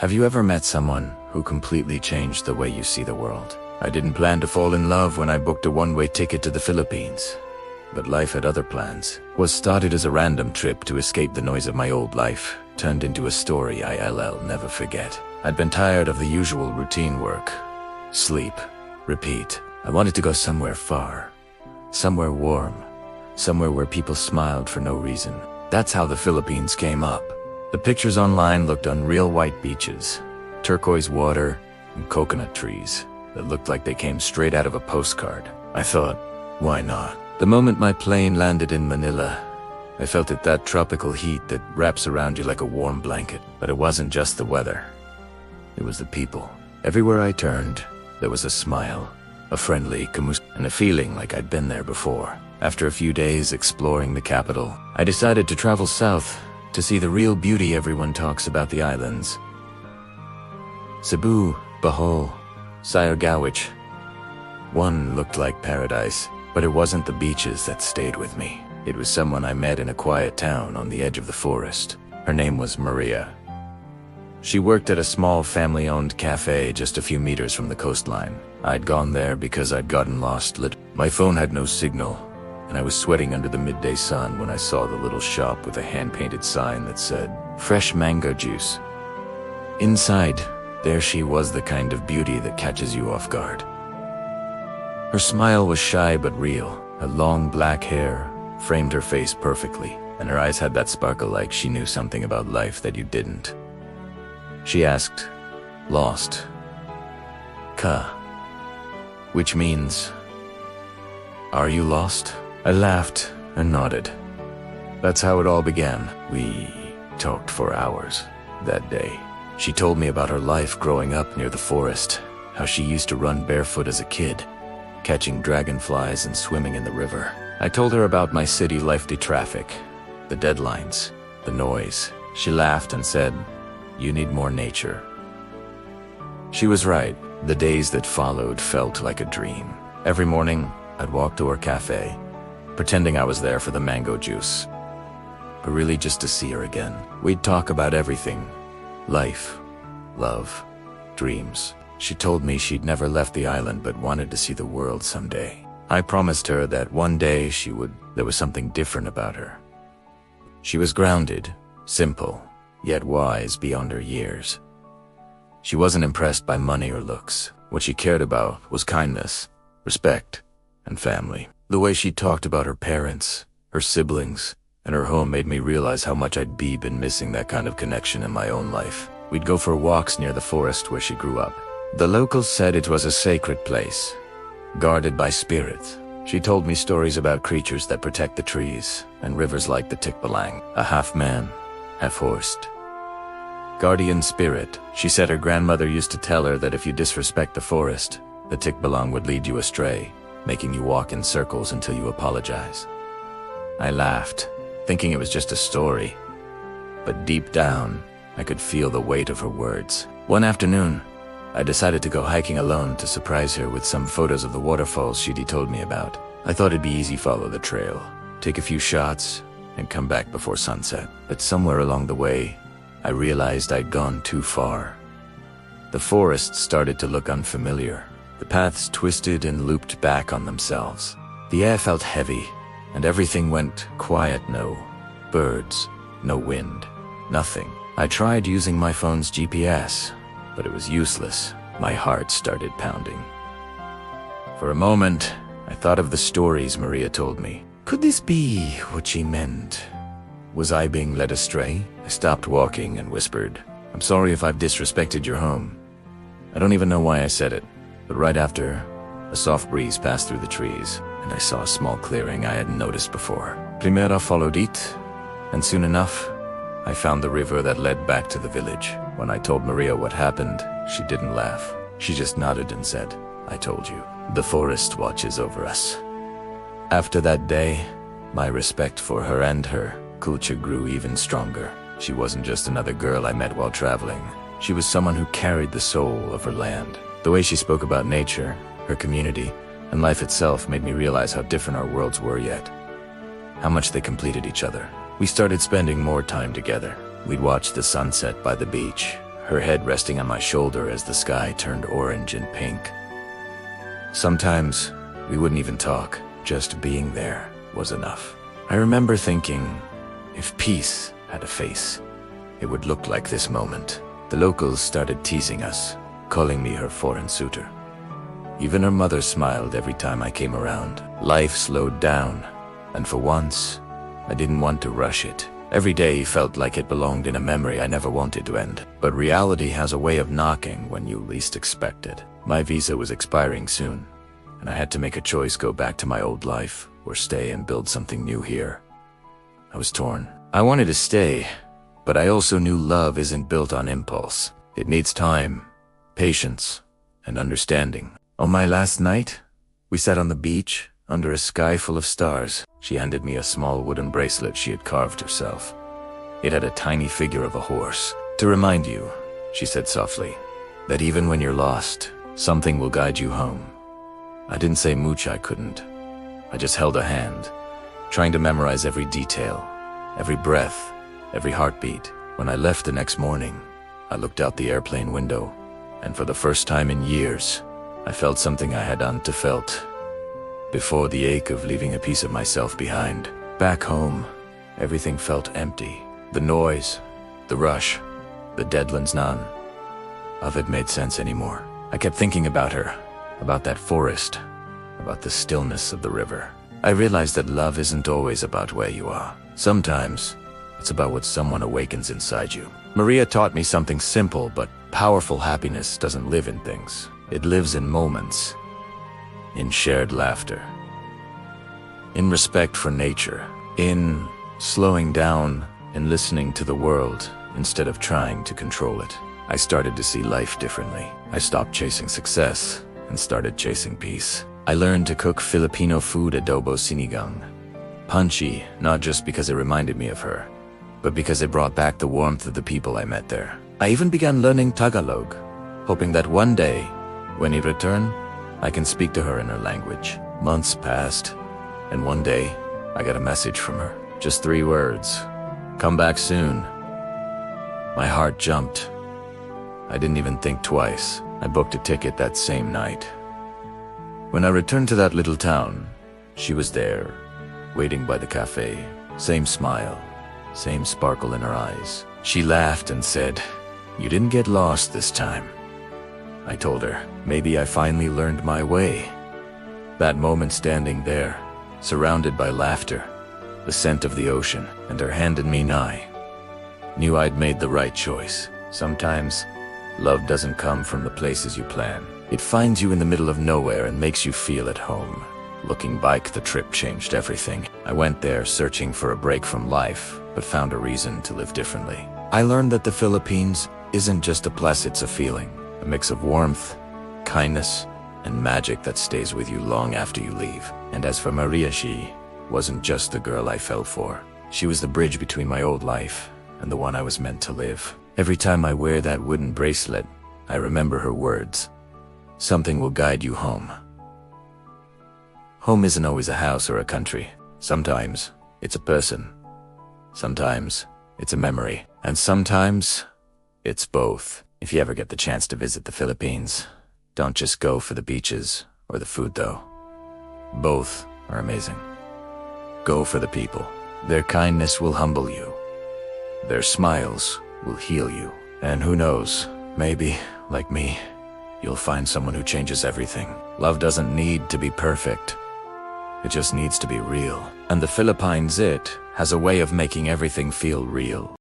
Have you ever met someone who completely changed the way you see the world? I didn't plan to fall in love when I booked a one-way ticket to the Philippines, but life had other plans. Was started as a random trip to escape the noise of my old life, turned into a story I'll never forget. I'd been tired of the usual routine work. Sleep, repeat. I wanted to go somewhere far, somewhere warm, somewhere where people smiled for no reason. That's how the Philippines came up. The pictures online looked unreal: white beaches, turquoise water, and coconut trees that looked like they came straight out of a postcard. I thought, why not? The moment my plane landed in Manila, I felt that tropical heat that wraps around you like a warm blanket. But it wasn't just the weather. It was the people. Everywhere I turned, there was a smile, a friendly kamusta, and a feeling like I'd been there before. After a few days exploring the capital, I decided to travel south to see the real beauty everyone talks about: the islands. Cebu, Bohol, Siargawich. One looked like paradise, but it wasn't the beaches that stayed with me. It was someone I met in a quiet town on the edge of the forest. Her name was Maria. She worked at a small family-owned cafe just a few meters from the coastline. I'd gone there because I'd gotten lost. My phone had no signal, and I was sweating under the midday sun when I saw the little shop with a hand-painted sign that said, "Fresh mango juice." Inside, there she was, the kind of beauty that catches you off guard. Her smile was shy but real. Her long black hair framed her face perfectly, and her eyes had that sparkle like she knew something about life that you didn't. She asked, "Lost? Ka?" Which means, "Are you lost?" I laughed and nodded. That's how it all began. We talked for hours that day. She told me about her life growing up near the forest, how she used to run barefoot as a kid, catching dragonflies and swimming in the river. I told her about my city life: the traffic, the deadlines, the noise. She laughed and said, "You need more nature." She was right. The days that followed felt like a dream. Every morning, I'd walk to her cafe, pretending I was there for the mango juice, but really just to see her again. We'd talk about everything: life, love, dreams. She told me she'd never left the island but wanted to see the world someday. I promised her that one day she would. There was something different about her. She was grounded, simple, yet wise beyond her years. She wasn't impressed by money or looks. What she cared about was kindness, respect, and family. The way she talked about her parents, her siblings, and her home made me realize how much I'd been missing that kind of connection in my own life. We'd go for walks near the forest where she grew up. The locals said it was a sacred place, guarded by spirits. She told me stories about creatures that protect the trees and rivers like the Tikbalang, a half-man, half-horsed guardian spirit. She said her grandmother used to tell her that if you disrespect the forest, the Tikbalang would lead you astray, making you walk in circles until you apologize. I laughed, thinking it was just a story, but deep down, I could feel the weight of her words. One afternoon, I decided to go hiking alone to surprise her with some photos of the waterfalls she'd told me about. I thought it'd be easy: follow the trail, take a few shots, and come back before sunset. But somewhere along the way, I realized I'd gone too far. The forest started to look unfamiliar. The paths twisted and looped back on themselves. The air felt heavy, and everything went quiet. No birds, no wind, nothing. I tried using my phone's GPS, but it was useless. My heart started pounding. For a moment, I thought of the stories Maria told me. Could this be what she meant? Was I being led astray? I stopped walking and whispered, "I'm sorry if I've disrespected your home." I don't even know why I said it, but right after, a soft breeze passed through the trees, and I saw a small clearing I hadn't noticed before. Primera followed it, and soon enough, I found the river that led back to the village. When I told Maria what happened, she didn't laugh. She just nodded and said, "I told you. The forest watches over us." After that day, my respect for her and her culture grew even stronger. She wasn't just another girl I met while traveling. She was someone who carried the soul of her land. The way she spoke about nature, her community, and life itself made me realize how different our worlds were, yet how much they completed each other. We started spending more time together. We'd watch the sunset by the beach, her head resting on my shoulder as the sky turned orange and pink. Sometimes we wouldn't even talk, just being there was enough. I remember thinking, if peace had a face, it would look like this moment. The locals started teasing us, calling me her foreign suitor. Even her mother smiled every time I came around. Life slowed down, and for once, I didn't want to rush it. Every day felt like it belonged in a memory I never wanted to end. But reality has a way of knocking when you least expect it. My visa was expiring soon, and I had to make a choice: go back to my old life or stay and build something new here. I was torn. I wanted to stay, but I also knew love isn't built on impulse. It needs time, patience, and understanding. On my last night, we sat on the beach under a sky full of stars. She handed me a small wooden bracelet she had carved herself. It had a tiny figure of a horse. "To remind you," she said softly, "that even when you're lost, something will guide you home." I didn't say much, I couldn't. I just held a hand, trying to memorize every detail, every breath, every heartbeat. When I left the next morning, I looked out the airplane window, and for the first time in years, I felt something I hadn't felt before: the ache of leaving a piece of myself behind. Back home, everything felt empty. The noise, the rush, the deadlines, none of it made sense anymore. I kept thinking about her, about that forest, about the stillness of the river. I realized that love isn't always about where you are. Sometimes, it's about what someone awakens inside you. Maria taught me something simple but powerful: happiness doesn't live in things. It lives in moments, in shared laughter, in respect for nature, in slowing down and listening to the world instead of trying to control it. I started to see life differently. I stopped chasing success and started chasing peace. I learned to cook Filipino food, adobo sinigang. Punchy, not just because it reminded me of her, but because it brought back the warmth of the people I met there. I even began learning Tagalog, hoping that one day, when I return, I can speak to her in her language. Months passed, and one day, I got a message from her. Just 3 words: "Come back soon." My heart jumped. I didn't even think twice. I booked a ticket that same night. When I returned to that little town, she was there, waiting by the cafe. Same smile, same sparkle in her eyes. She laughed and said, "You didn't get lost this time." I told her, maybe I finally learned my way. That moment, standing there, surrounded by laughter, the scent of the ocean, and her hand in mine, I knew I'd made the right choice. Sometimes, love doesn't come from the places you plan. It finds you in the middle of nowhere and makes you feel at home. Looking back, the trip changed everything. I went there searching for a break from life, but found a reason to live differently. I learned that the Philippines isn't just a place, it's a feeling. A mix of warmth, kindness, and magic that stays with you long after you leave. And as for Maria, she wasn't just the girl I fell for. She was the bridge between my old life and the one I was meant to live. Every time I wear that wooden bracelet, I remember her words: "Something will guide you home." Home isn't always a house or a country. Sometimes it's a person. Sometimes it's a memory. And sometimes it's both. If you ever get the chance to visit the Philippines, don't just go for the beaches or the food though. Both are amazing. Go for the people. Their kindness will humble you. Their smiles will heal you. And who knows, maybe, like me, you'll find someone who changes everything. Love doesn't need to be perfect. It just needs to be real. And the Philippines, it has a way of making everything feel real.